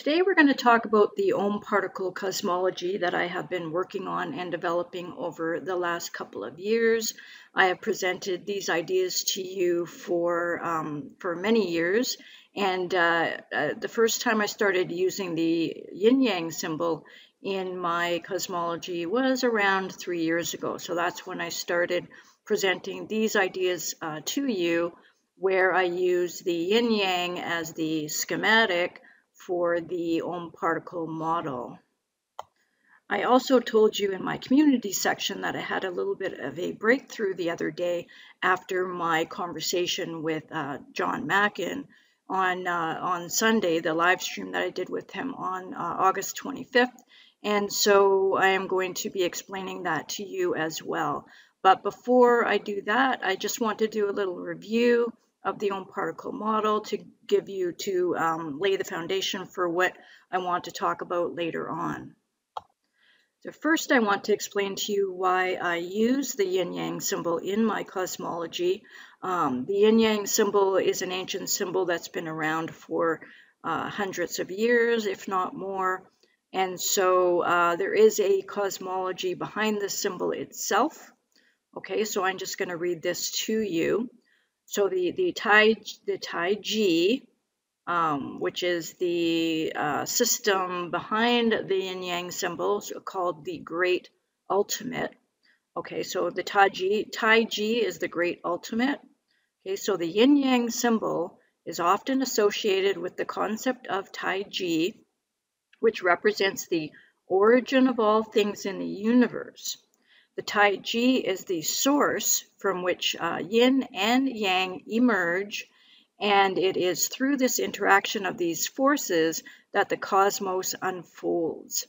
Today we're going to talk about the OMparticle cosmology that I have been working on and developing over the last couple of years. I have presented these ideas to you for many years, and the first time I started using the yin-yang symbol in my cosmology was around 3 years ago. So that's when I started presenting these ideas to you, where I use the yin-yang as the schematic for the OMparticle model. I also told you in my community section that I had a little bit of a breakthrough the other day after my conversation with John Macken on Sunday, the live stream that I did with him on August 25th. And so I am going to be explaining that to you as well. But before I do that, I just want to do a little review of the OMparticle model to give you lay the foundation for what I want to talk about later on. So first I want to explain to you why I use the yin-yang symbol in my cosmology. The yin-yang symbol is an ancient symbol that's been around for hundreds of years, if not more. And so there is a cosmology behind the symbol itself. Okay, so I'm just going to read this to you. So the Tai Chi, which is the system behind the yin-yang symbols, called the Great Ultimate. Okay, so the Tai Chi is the Great Ultimate. Okay, so the yin-yang symbol is often associated with the concept of Tai Chi, which represents the origin of all things in the universe. The Tai Chi is the source from which yin and yang emerge, and it is through this interaction of these forces that the cosmos unfolds.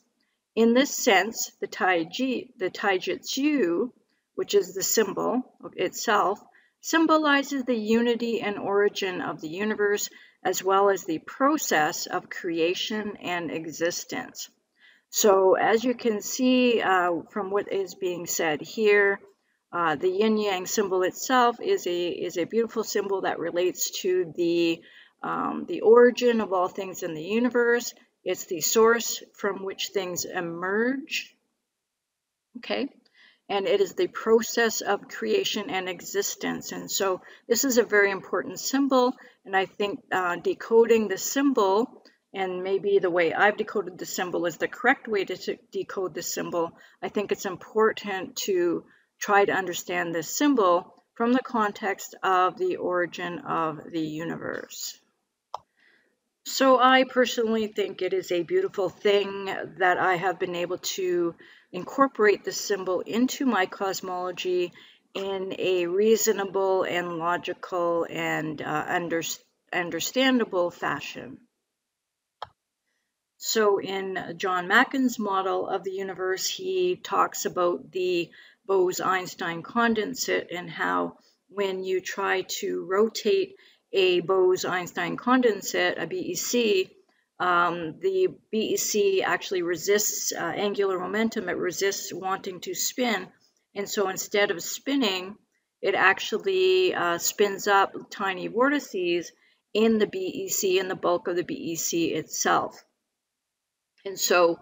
In this sense, the Taijutsu, which is the symbol itself, symbolizes the unity and origin of the universe, as well as the process of creation and existence. So as you can see from what is being said here, the yin-yang symbol itself is a beautiful symbol that relates to the origin of all things in the universe. It's the source from which things emerge, okay? And it is the process of creation and existence. And so this is a very important symbol, and I think decoding the symbol, and maybe the way I've decoded the symbol is the correct way to decode the symbol. I think it's important to try to understand this symbol from the context of the origin of the universe. So I personally think it is a beautiful thing that I have been able to incorporate the symbol into my cosmology in a reasonable and logical and understandable fashion. So in John Macken's model of the universe, he talks about the Bose-Einstein condensate and how when you try to rotate a Bose-Einstein condensate, a BEC, the BEC actually resists angular momentum. It resists wanting to spin. And so instead of spinning, it actually spins up tiny vortices in the BEC, in the bulk of the BEC itself. And so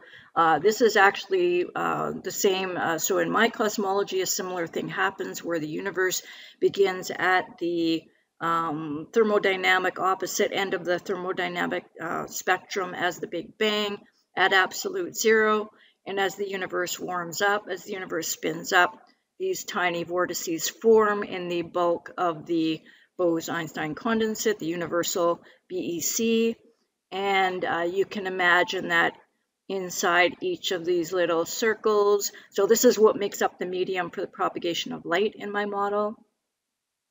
this is actually the same. So in my cosmology, a similar thing happens where the universe begins at the thermodynamic opposite end of the thermodynamic spectrum as the Big Bang at absolute zero. And as the universe warms up, as the universe spins up, these tiny vortices form in the bulk of the Bose-Einstein condensate, the universal BEC. And you can imagine that inside each of these little circles. So this is what makes up the medium for the propagation of light in my model.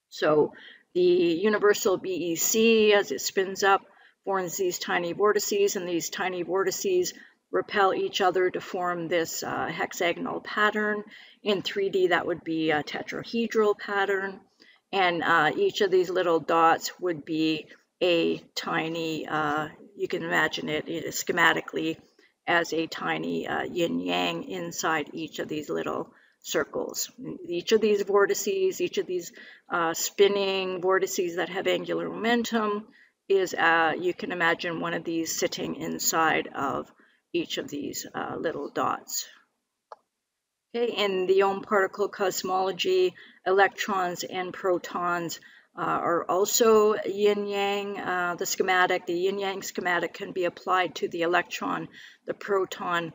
So the universal BEC, as it spins up, forms these tiny vortices, and these tiny vortices repel each other to form this hexagonal pattern. In 3D, that would be a tetrahedral pattern. And each of these little dots would be a tiny, you can imagine it schematically, as a tiny yin-yang inside each of these little circles. Each of these vortices, each of these spinning vortices that have angular momentum, is, you can imagine one of these sitting inside of each of these little dots. Okay, in the particle cosmology, electrons and protons are also yin-yang. The yin-yang schematic can be applied to the electron, the proton,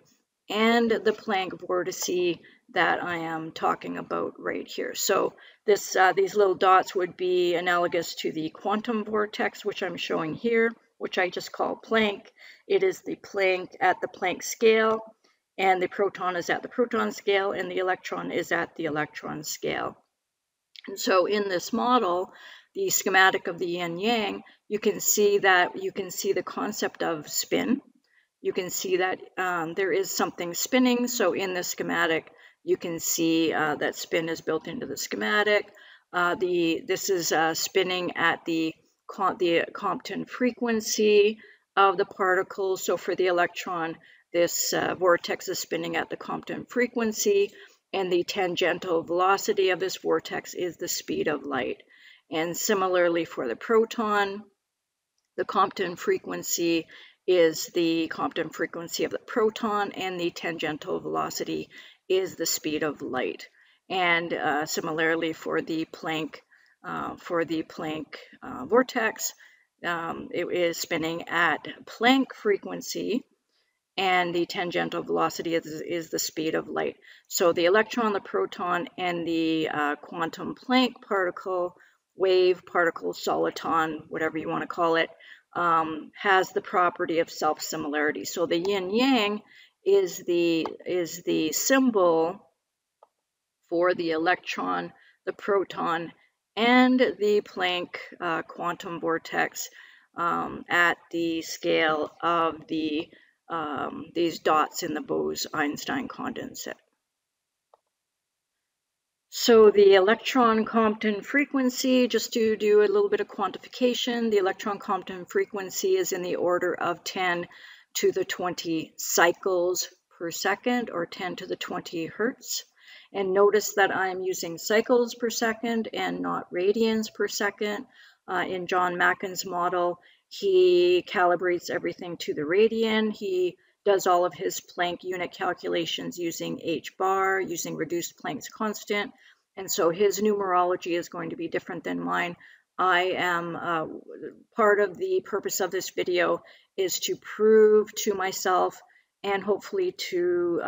and the Planck vortice that I am talking about right here. So these little dots would be analogous to the quantum vortex, which I'm showing here, which I just call Planck. It is the Planck at the Planck scale, and the proton is at the proton scale, and the electron is at the electron scale. And so in this model, the schematic of the yin-yang, you can see the concept of spin. You can see that there is something spinning. So in the schematic, you can see that spin is built into the schematic. This is spinning at the Compton frequency of the particle. So for the electron, this vortex is spinning at the Compton frequency, and the tangential velocity of this vortex is the speed of light. And similarly for the proton, the Compton frequency is the Compton frequency of the proton, and the tangential velocity is the speed of light. And similarly for the Planck vortex, it is spinning at Planck frequency, and the tangential velocity is the speed of light. So the electron, the proton, and the quantum Planck particle, wave, particle, soliton, whatever you want to call it, has the property of self-similarity. So the yin-yang is the symbol for the electron, the proton, and the Planck quantum vortex at the scale of these dots in the Bose-Einstein condensate. So the electron Compton frequency, just to do a little bit of quantification, the electron Compton frequency is in the order of 10 to the 20 cycles per second, or 10 to the 20 hertz. And notice that I'm using cycles per second and not radians per second. In John Macken's model, he calibrates everything to the radian. He does all of his Planck unit calculations using h bar, using reduced Planck's constant, and so his numerology is going to be different than mine. I am part of the purpose of this video is to prove to myself and hopefully to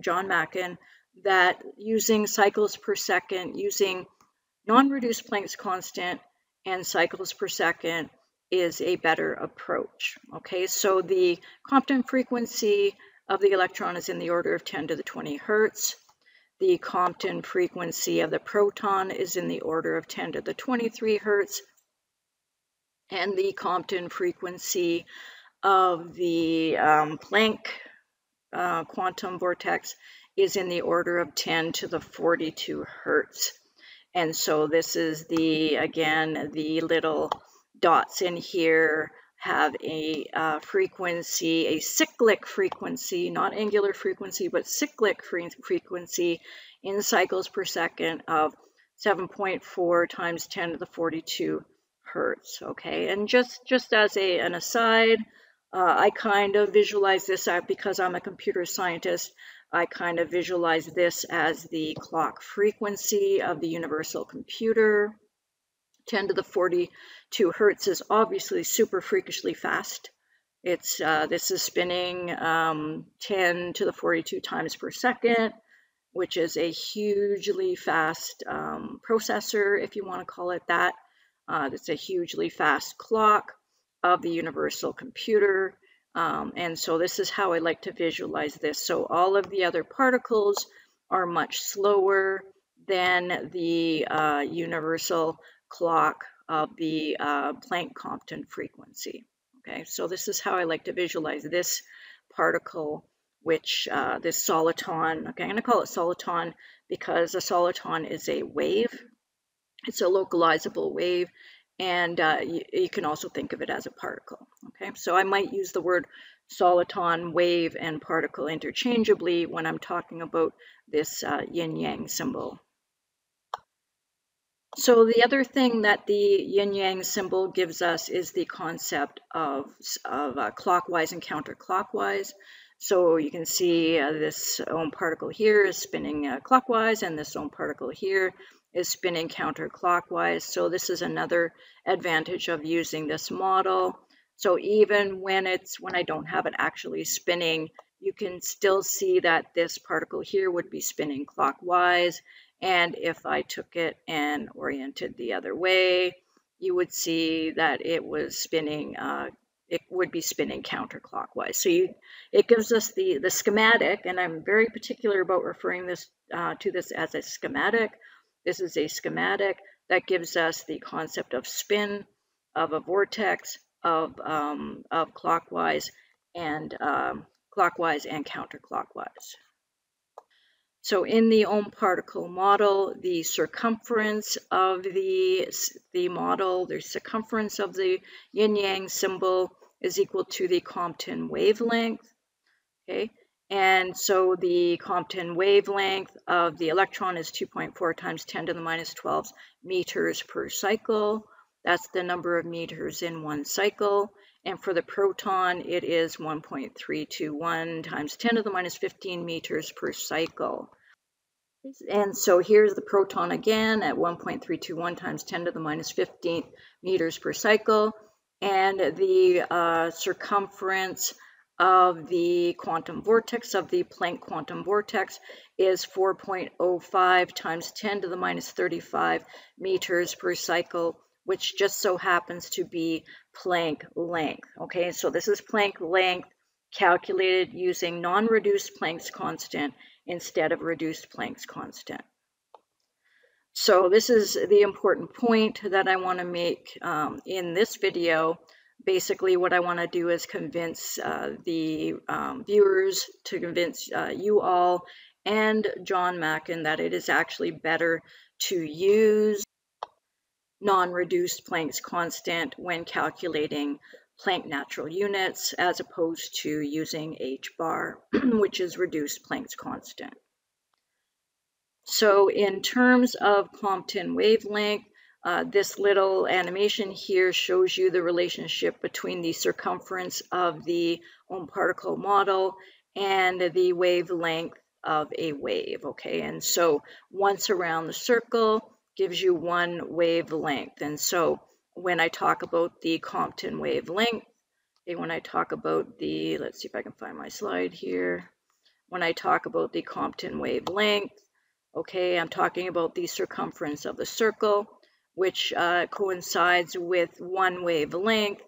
John Macken that using cycles per second, using non-reduced Planck's constant and cycles per second is a better approach. Okay, so the Compton frequency of the electron is in the order of 10 to the 20 hertz. The Compton frequency of the proton is in the order of 10 to the 23 hertz. And the Compton frequency of the Planck quantum vortex is in the order of 10 to the 42 hertz. And so this is again, the little dots in here have a frequency, a cyclic frequency, not angular frequency, but cyclic frequency in cycles per second of 7.4 times 10 to the 42 hertz. Okay, and just as an aside, I kind of visualize this because I'm a computer scientist. I kind of visualize this as the clock frequency of the universal computer. 10 to the 42 hertz is obviously super freakishly fast. This is spinning 10 to the 42 times per second, which is a hugely fast processor, if you want to call it that. It's a hugely fast clock of the universal computer. And so this is how I like to visualize this. So all of the other particles are much slower than the universal clock of the Planck Compton frequency. Okay, so this is how I like to visualize this particle, which this soliton, okay, I'm going to call it soliton because a soliton is a wave. It's a localizable wave, and you can also think of it as a particle. Okay, so I might use the word soliton, wave, and particle interchangeably when I'm talking about this yin-yang symbol. So the other thing that the yin-yang symbol gives us is the concept of clockwise and counterclockwise. So you can see this particle here is spinning clockwise, and this particle here is spinning counterclockwise. So this is another advantage of using this model. So even when I don't have it actually spinning, you can still see that this particle here would be spinning clockwise. And if I took it and oriented the other way, you would see that it was spinning, it would be spinning counterclockwise. So it gives us the schematic, and I'm very particular about referring to this as a schematic. This is a schematic that gives us the concept of spin, of a vortex, of clockwise and counterclockwise. So in the particle model, the circumference of the model, the circumference of the yin-yang symbol is equal to the Compton wavelength, okay? And so the Compton wavelength of the electron is 2.4 times 10 to the minus 12 meters per cycle. That's the number of meters in one cycle. And for the proton, it is 1.321 times 10 to the minus 15 meters per cycle. And so here's the proton again at 1.321 times 10 to the minus 15 meters per cycle. And the circumference of the quantum vortex, of the Planck quantum vortex, is 4.05 times 10 to the minus 35 meters per cycle, which just so happens to be Planck length. Okay, so this is Planck length calculated using non-reduced Planck's constant instead of reduced Planck's constant. So this is the important point that I want to make in this video. Basically, what I want to do is convince the viewers, to convince you all and John Macken that it is actually better to use non-reduced Planck's constant when calculating Planck natural units, as opposed to using h bar, which is reduced Planck's constant. So in terms of Compton wavelength, this little animation here shows you the relationship between the circumference of the particle model and the wavelength of a wave, okay? And so once around the circle gives you one wavelength. And so when I talk about the Compton wavelength, okay, when I talk about the, let's see if I can find my slide here. When I talk about the Compton wavelength, okay, I'm talking about the circumference of the circle, which coincides with one wavelength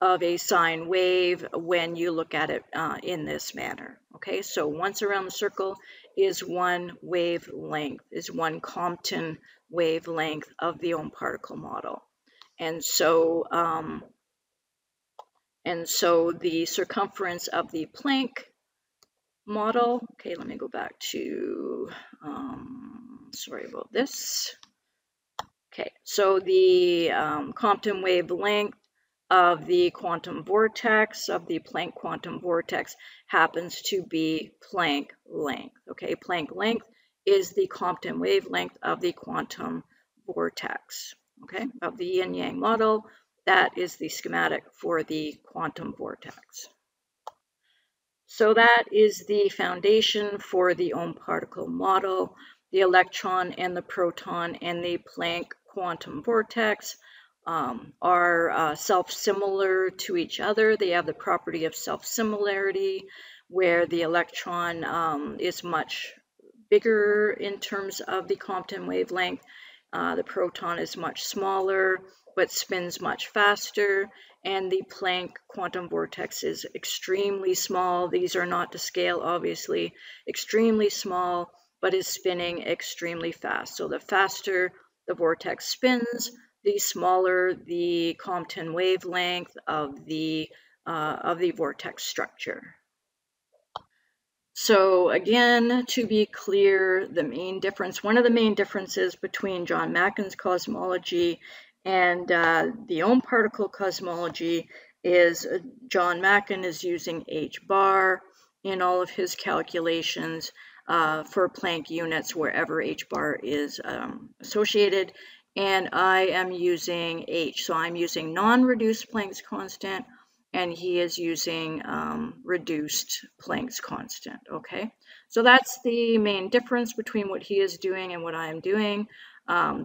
of a sine wave when you look at it in this manner. Okay, so once around the circle is one wavelength, is one Compton wavelength of the particle model. And so the circumference of the Planck model, okay, let me go back to, sorry about this. Okay, so the Compton wavelength of the quantum vortex, of the Planck quantum vortex, happens to be Planck length. Okay, Planck length is the Compton wavelength of the quantum vortex, okay, of the yin-yang model. That is the schematic for the quantum vortex. So that is the foundation for the particle model. The electron and the proton and the Planck quantum vortex are self-similar to each other. They have the property of self-similarity, where the electron is much bigger in terms of the Compton wavelength. The proton is much smaller, but spins much faster, and the Planck quantum vortex is extremely small. These are not to scale, obviously, extremely small, but is spinning extremely fast. So the faster the vortex spins, the smaller the Compton wavelength of the vortex structure. So again, to be clear, the main difference, one of the main differences between John Macken's cosmology and the particle cosmology is John Macken is using h bar in all of his calculations for Planck units wherever h bar is associated, and I am using h. So I'm using non-reduced Planck's constant, and he is using reduced Planck's constant, okay? So that's the main difference between what he is doing and what I am doing.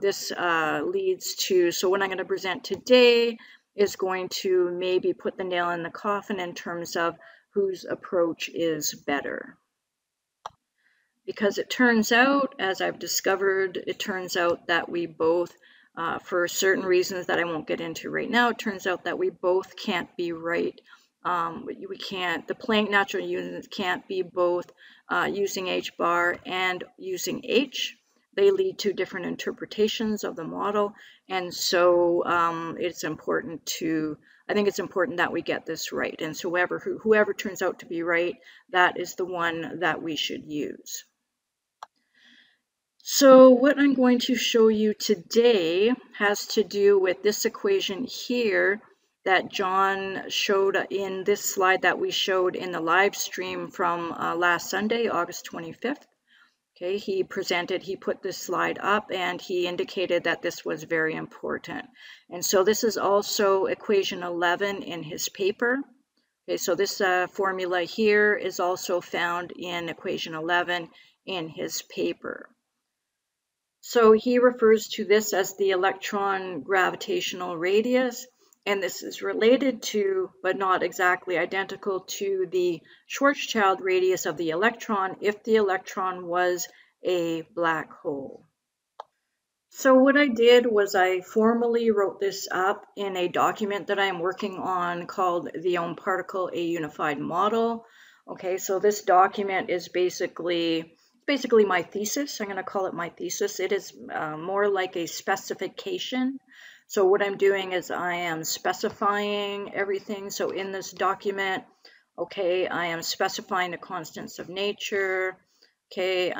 This leads to, so what I'm going to present today is going to maybe put the nail in the coffin in terms of whose approach is better. Because it turns out, as I've discovered, it turns out that we both, for certain reasons that I won't get into right now, it turns out that we both can't be right. We can't, the Planck Natural Units can't be both using h bar and using h. They lead to different interpretations of the model, and so it's important to, I think it's important that we get this right. And so whoever turns out to be right, that is the one that we should use. So what I'm going to show you today has to do with this equation here that John showed in this slide that we showed in the live stream from last Sunday, August 25th. Okay, he put this slide up and he indicated that this was very important. And so this is also equation 11 in his paper. Okay, so this formula here is also found in equation 11 in his paper. So he refers to this as the electron gravitational radius, and this is related to, but not exactly identical to, the Schwarzschild radius of the electron if the electron was a black hole. So what I did was I formally wrote this up in a document that I'm working on called theOMparticle, a unified model. Okay, so this document is basically my thesis. I'm going to call it my thesis. It is more like a specification. So what I'm doing is I am specifying everything. So in this document, okay, I am specifying the constants of nature. Okay,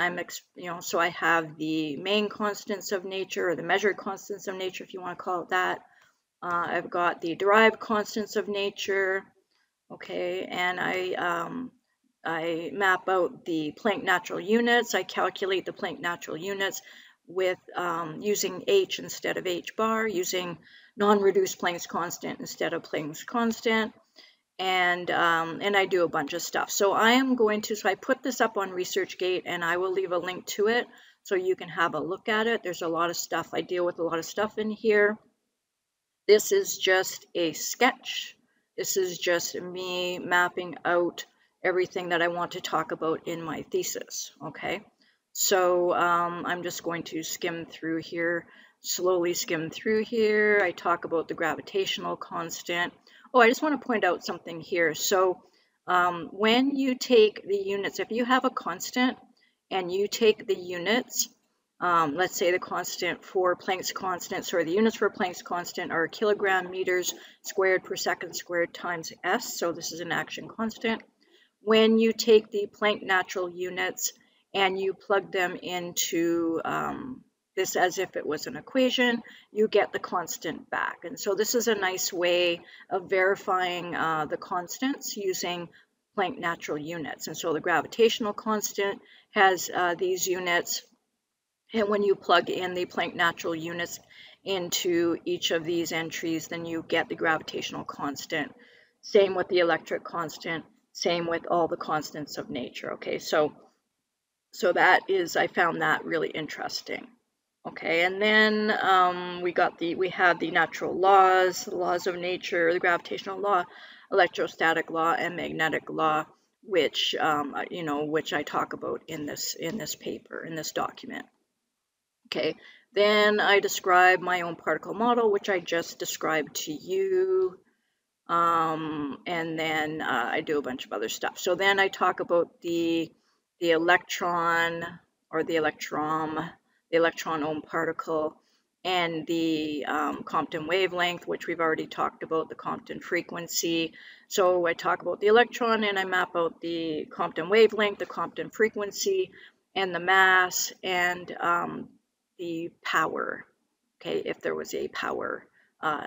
so I have the main constants of nature, or the measured constants of nature, if you want to call it that. I've got the derived constants of nature. Okay, and I map out the Planck Natural Units. I calculate the Planck Natural Units with using h instead of h bar, using non-reduced Planck's constant instead of Planck's constant. And I do a bunch of stuff. So I put this up on ResearchGate, and I will leave a link to it so you can have a look at it. There's a lot of stuff. I deal with a lot of stuff in here. This is just a sketch. This is just me mapping out everything that I want to talk about in my thesis, okay? So I'm just going to skim through here, slowly skim through here. I talk about the gravitational constant. Oh, I just want to point out something here. So when you take the units, if you have a constant and you take the units, let's say the constant for Planck's constant, the units for Planck's constant are kilogram meters squared per second squared times s, so this is an action constant. When you take the Planck natural units and you plug them into this as if it was an equation, you get the constant back. And so this is a nice way of verifying the constants using Planck natural units. And so the gravitational constant has these units, and when you plug in the Planck natural units into each of these entries, then you get the gravitational constant. Same with the electric constant, same with all the constants of nature. Okay, so that is, I found that really interesting. Okay, and then we have the natural laws, the laws of nature, the gravitational law, electrostatic law, and magnetic law, which which I talk about in this paper, in this document. Okay, then I describe my own particle model, which I just described to you, and then I do a bunch of other stuff. So then I talk about the electron, or the electron ohm particle, and the Compton wavelength, which we've already talked about, the Compton frequency. So I talk about the electron, and I map out the Compton wavelength, the Compton frequency, and the mass, and the power, okay, if there was a power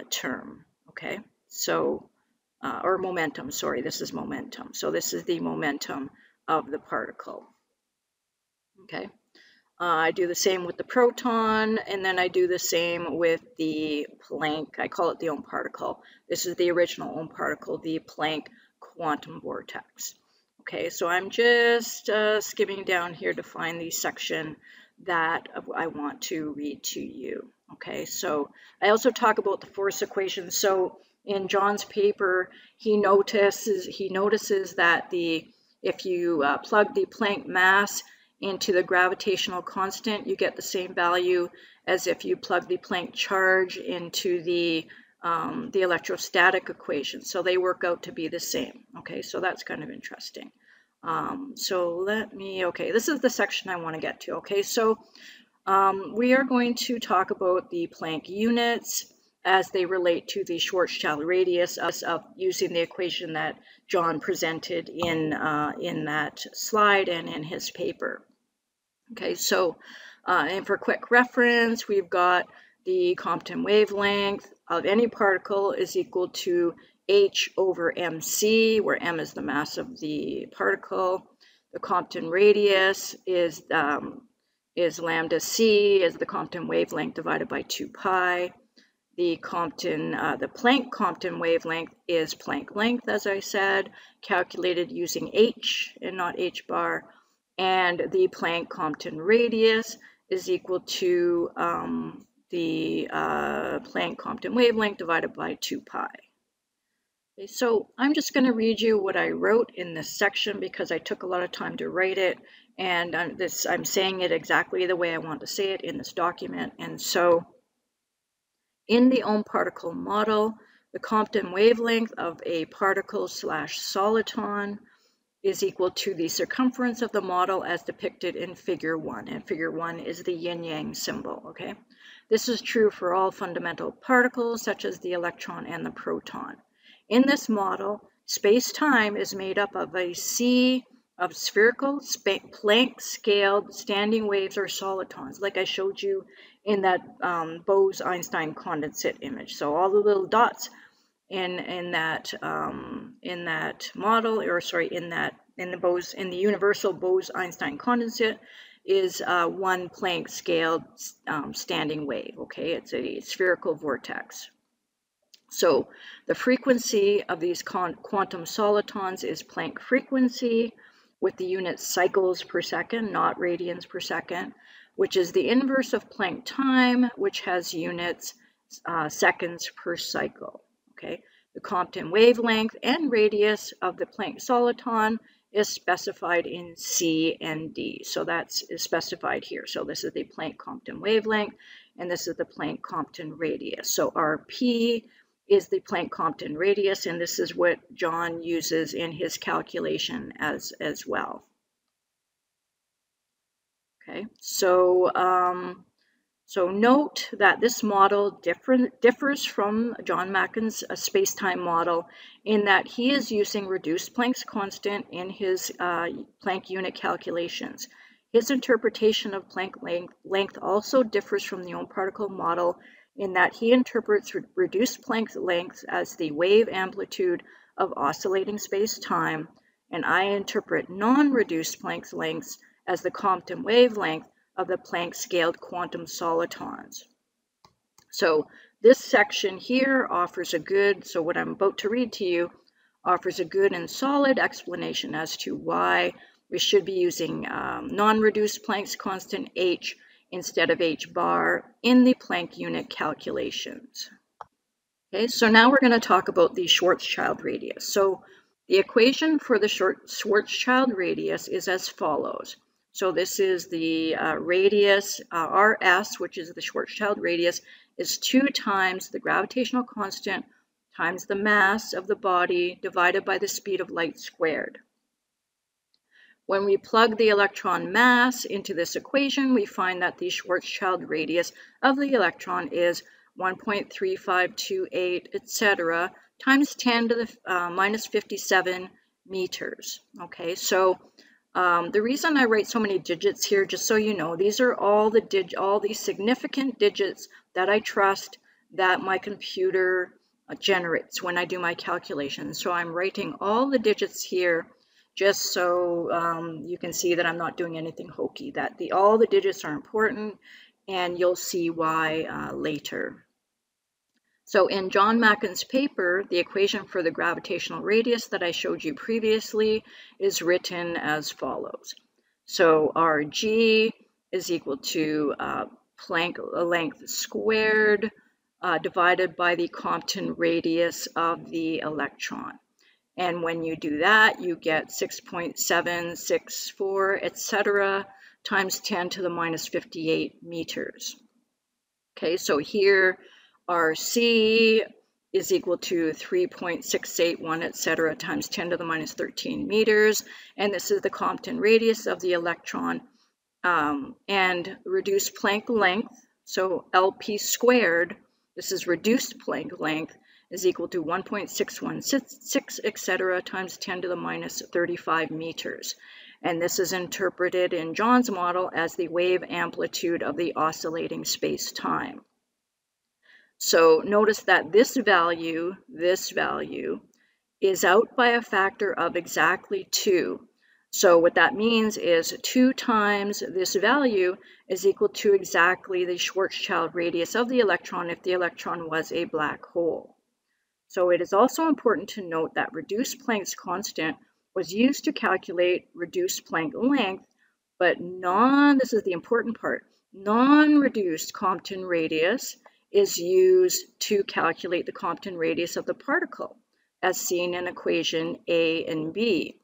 term, okay, so, or momentum, sorry, this is momentum. So this is the momentum of the particle, okay. I do the same with the proton, and then I do the same with the Planck. I call it the particle. This is the original particle, the Planck quantum vortex. Okay, so I'm just skimming down here to find the section that I want to read to you. Okay, so I also talk about the force equation. So in John's paper, he notices that if you plug the Planck mass into the gravitational constant, you get the same value as if you plug the Planck charge into the electrostatic equation. So they work out to be the same. Okay, so that's kind of interesting. Okay, this is the section I want to get to. Okay, so we are going to talk about the Planck units as they relate to the Schwarzschild radius of using the equation that John presented in that slide and in his paper. Okay, so and for quick reference, we've got the Compton wavelength of any particle is equal to h over mc, where m is the mass of the particle. The Compton radius is lambda c, is the Compton wavelength divided by 2 pi. The Planck Compton wavelength is Planck length, as I said, calculated using h and not h bar. And the Planck Compton radius is equal to the Planck Compton wavelength divided by 2 pi. Okay, so I'm just going to read you what I wrote in this section because I took a lot of time to write it, and I'm saying it exactly the way I want to say it in this document. And so in the particle model, the Compton wavelength of a particle / soliton is equal to the circumference of the model as depicted in figure 1. And figure 1 is the yin-yang symbol, okay? This is true for all fundamental particles, such as the electron and the proton. In this model, space-time is made up of a sea of spherical, Planck-scaled standing waves or solitons, like I showed you in that Bose-Einstein condensate image. So all the little dots in that model, or sorry, in the universal Bose-Einstein condensate is one Planck scaled standing wave. Okay, it's a spherical vortex. So the frequency of these quantum solitons is Planck frequency with the unit cycles per second, not radians per second, which is the inverse of Planck time, which has units seconds per cycle. Okay, the Compton wavelength and radius of the Planck soliton is specified in C and D. So that's specified here. So this is the Planck Compton wavelength, and this is the Planck Compton radius. So RP is the Planck Compton radius, and this is what John uses in his calculation as well. Okay, so note that this model differs from John Macken's space-time model in that he is using reduced Planck's constant in his Planck unit calculations. His interpretation of Planck length also differs from the particle model in that he interprets reduced Planck's length as the wave amplitude of oscillating space-time, and I interpret non-reduced Planck's lengths as the Compton wavelength of the Planck-scaled quantum solitons. So this section here offers so what I'm about to read to you offers a good and solid explanation as to why we should be using non-reduced Planck's constant h instead of h bar in the Planck unit calculations. Okay, so now we're going to talk about the Schwarzschild radius. So the equation for the Schwarzschild radius is as follows. So this is the radius, Rs, which is the Schwarzschild radius, is 2 times the gravitational constant times the mass of the body divided by the speed of light squared. When we plug the electron mass into this equation, we find that the Schwarzschild radius of the electron is 1.3528, etc., times 10 to the minus 57 meters. Okay, so the reason I write so many digits here, just so you know, these are all the significant digits that I trust that my computer generates when I do my calculations. So I'm writing all the digits here just so you can see that I'm not doing anything hokey, that all the digits are important, and you'll see why later. So in John Macken's paper, the equation for the gravitational radius that I showed you previously is written as follows. So Rg is equal to Planck length squared divided by the Compton radius of the electron. And when you do that, you get 6.764, etc., times 10 to the minus 58 meters. Okay, so here Rc is equal to 3.681, etc., times 10 to the minus 13 meters. And this is the Compton radius of the electron. And reduced Planck length, so Lp squared, this is reduced Planck length, is equal to 1.616, etc., times 10 to the minus 35 meters. And this is interpreted in John's model as the wave amplitude of the oscillating space-time. So notice that this value is out by a factor of exactly 2. So what that means is 2 times this value is equal to exactly the Schwarzschild radius of the electron if the electron was a black hole. So it is also important to note that reduced Planck's constant was used to calculate reduced Planck length, but this is the important part, non-reduced Compton radius is used to calculate the Compton radius of the particle, as seen in equation A and B.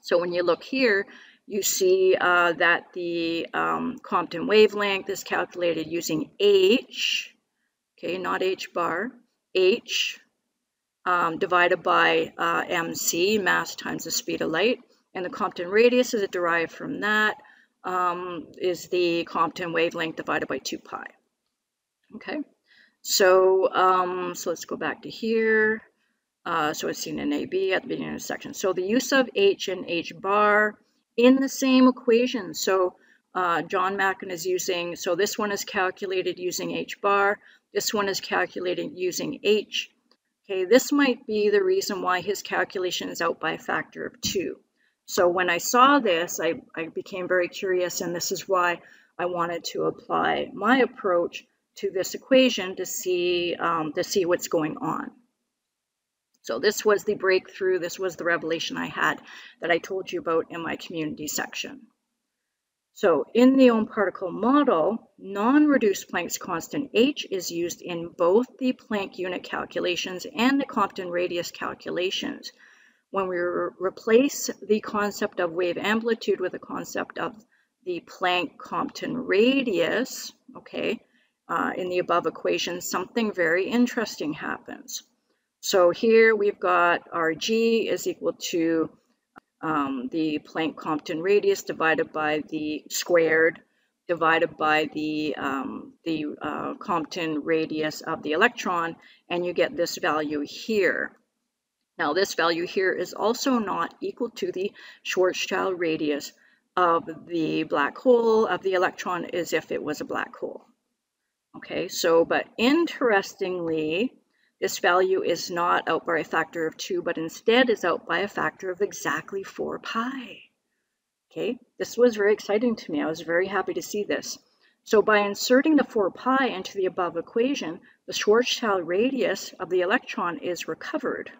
So when you look here, you see that the Compton wavelength is calculated using h, okay, not h bar, h divided by mc, mass times the speed of light, and the Compton radius is derived from that, is the Compton wavelength divided by 2 pi. Okay, so let's go back to here. So it's seen in AB at the beginning of the section. So the use of h and h bar in the same equation. So John Macken is using, so this one is calculated using h bar. This one is calculated using h. Okay, this might be the reason why his calculation is out by a factor of 2. So when I saw this, I became very curious, and this is why I wanted to apply my approach to this equation to see what's going on. So this was the breakthrough, this was the revelation I had that I told you about in my community section. So in the theOMparticle model, non-reduced Planck's constant h is used in both the Planck unit calculations and the Compton radius calculations. When we replace the concept of wave amplitude with the concept of the Planck Compton radius, okay, in the above equation, something very interesting happens. So here we've got Rg is equal to the Planck Compton radius divided by the squared divided by the Compton radius of the electron, and you get this value here. Now this value here is also not equal to the Schwarzschild radius of the black hole of the electron as if it was a black hole. Okay, so but interestingly, this value is not out by a factor of 2, but instead is out by a factor of exactly 4 pi. Okay, this was very exciting to me. I was very happy to see this. So by inserting the 4 pi into the above equation, the Schwarzschild radius of the electron is recovered.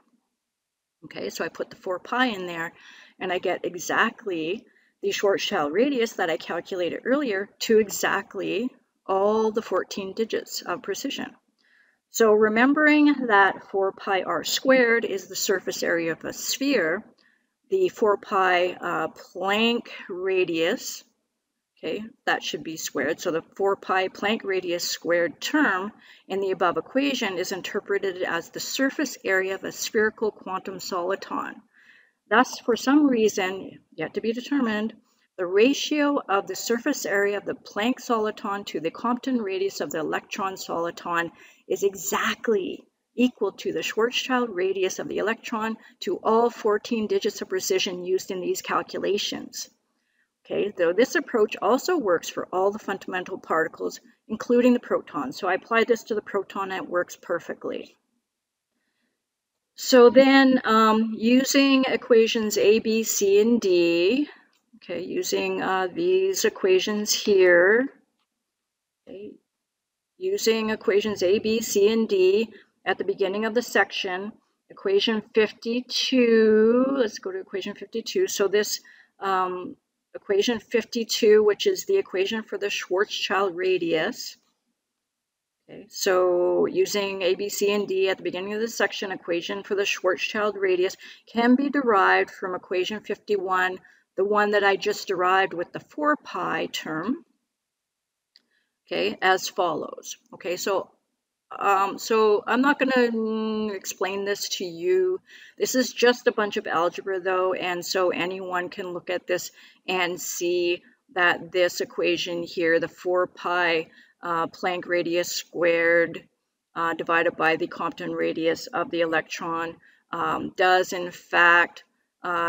Okay, so I put the 4 pi in there, and I get exactly the Schwarzschild radius that I calculated earlier to exactly all the 14 digits of precision. So remembering that 4 pi r squared is the surface area of a sphere, the 4 pi Planck radius, okay, that should be squared. So the 4 pi Planck radius squared term in the above equation is interpreted as the surface area of a spherical quantum soliton. Thus, for some reason, yet to be determined, the ratio of the surface area of the Planck soliton to the Compton radius of the electron soliton is exactly equal to the Schwarzschild radius of the electron to all 14 digits of precision used in these calculations. Okay, though this approach also works for all the fundamental particles, including the proton. So I applied this to the proton and it works perfectly. So then using equations A, B, C, and D, okay, using these equations here, okay, using equations A, B, C, and D at the beginning of the section, equation 52, let's go to equation 52. So this equation 52, which is the equation for the Schwarzschild radius. Okay, so using A, B, C, and D at the beginning of the section, equation for the Schwarzschild radius can be derived from equation 51, the one that I just derived with the 4 pi term, okay, as follows. Okay, so I'm not going to explain this to you. This is just a bunch of algebra though, and so anyone can look at this and see that this equation here, the 4 pi Planck radius squared divided by the Compton radius of the electron does in fact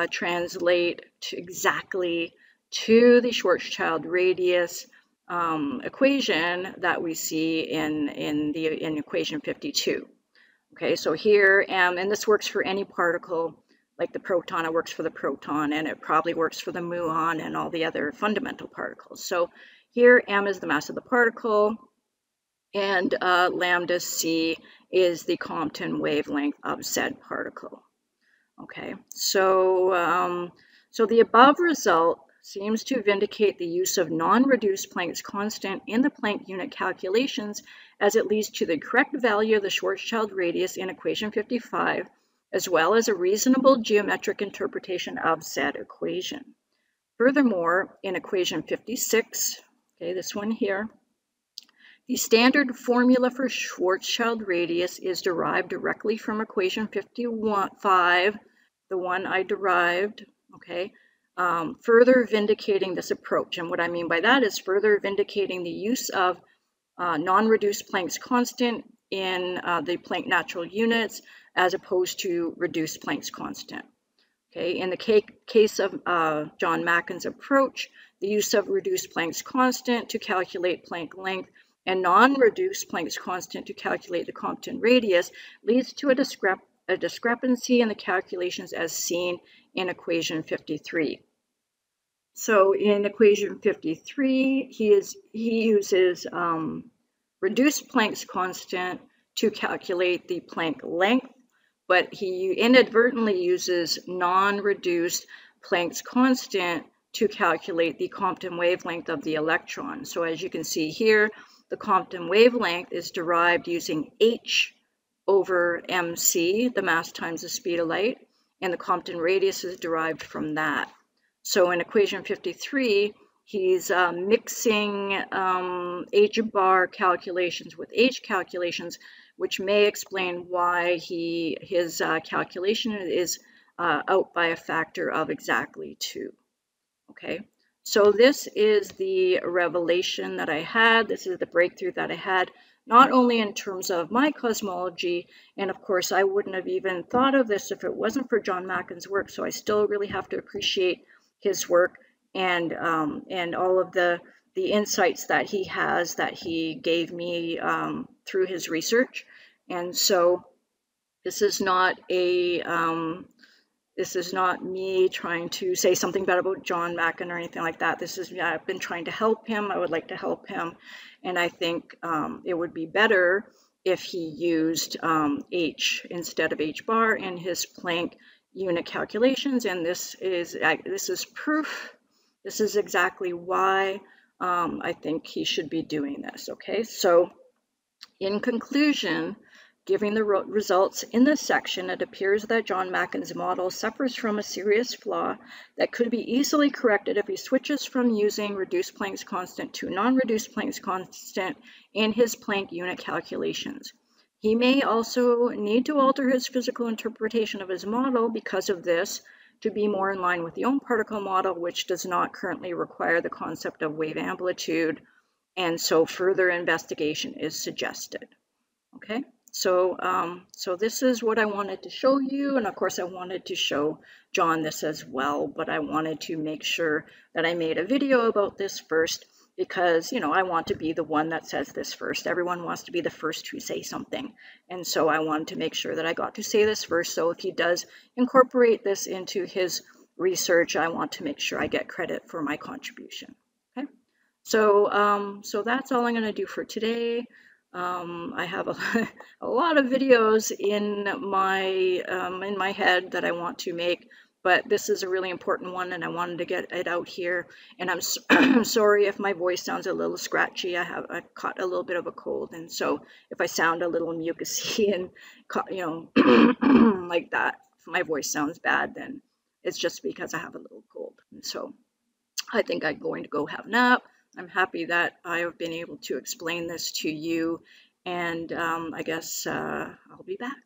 translate exactly to the Schwarzschild radius equation that we see in equation 52. Okay, so here, and this works for any particle, like the proton, it works for the proton, and it probably works for the muon and all the other fundamental particles. So here, m is the mass of the particle, and lambda c is the Compton wavelength of said particle. Okay, so so the above result seems to vindicate the use of non-reduced Planck's constant in the Planck unit calculations, as it leads to the correct value of the Schwarzschild radius in equation 55, as well as a reasonable geometric interpretation of said equation. Furthermore, in equation 56, okay, this one here, the standard formula for Schwarzschild radius is derived directly from equation 55, the one I derived, okay, further vindicating this approach. And what I mean by that is further vindicating the use of non-reduced Planck's constant in the Planck Natural Units as opposed to reduced Planck's constant. Okay, in the case of John Macken's approach, the use of reduced Planck's constant to calculate Planck length and non-reduced Planck's constant to calculate the Compton radius leads to a discrepancy in the calculations as seen in equation 53. So in equation 53, he uses reduced Planck's constant to calculate the Planck length, but he inadvertently uses non-reduced Planck's constant to calculate the Compton wavelength of the electron. So as you can see here, the Compton wavelength is derived using h over mc, the mass times the speed of light, and the Compton radius is derived from that. So in equation 53, he's mixing h bar calculations with h calculations, which may explain why his calculation is out by a factor of exactly 2. Okay, so this is the revelation that I had. This is the breakthrough that I had, not only in terms of my cosmology, and of course I wouldn't have even thought of this if it wasn't for John Macken's work, so I still really have to appreciate his work and all of the insights that he has that he gave me through his research. And so this is not me trying to say something bad about John Macken or anything like that. This is, I've been trying to help him. I would like to help him, and I think it would be better if he used h instead of h bar in his Planck unit calculations, and this is proof. This is exactly why I think he should be doing this. Okay, so in conclusion, given the results in this section, it appears that John Macken's model suffers from a serious flaw that could be easily corrected if he switches from using reduced Planck's constant to non-reduced Planck's constant in his Planck unit calculations. He may also need to alter his physical interpretation of his model because of this to be more in line with the theOMparticle model, which does not currently require the concept of wave amplitude, and so further investigation is suggested. Okay, so so this is what I wanted to show you, and of course I wanted to show John this as well, but I wanted to make sure that I made a video about this first, because, I want to be the one that says this first. Everyone wants to be the first to say something. And so I wanted to make sure that I got to say this first. So if he does incorporate this into his research, I want to make sure I get credit for my contribution. Okay. So that's all I'm going to do for today. I have a lot of videos in my head that I want to make, but this is a really important one, and I wanted to get it out here. And I'm sorry if my voice sounds a little scratchy. I've caught a little bit of a cold, and so if I sound a little mucusy and like that, if my voice sounds bad, then it's just because I have a little cold. And so I think I'm going to go have a nap. I'm happy that I have been able to explain this to you, and I guess I'll be back.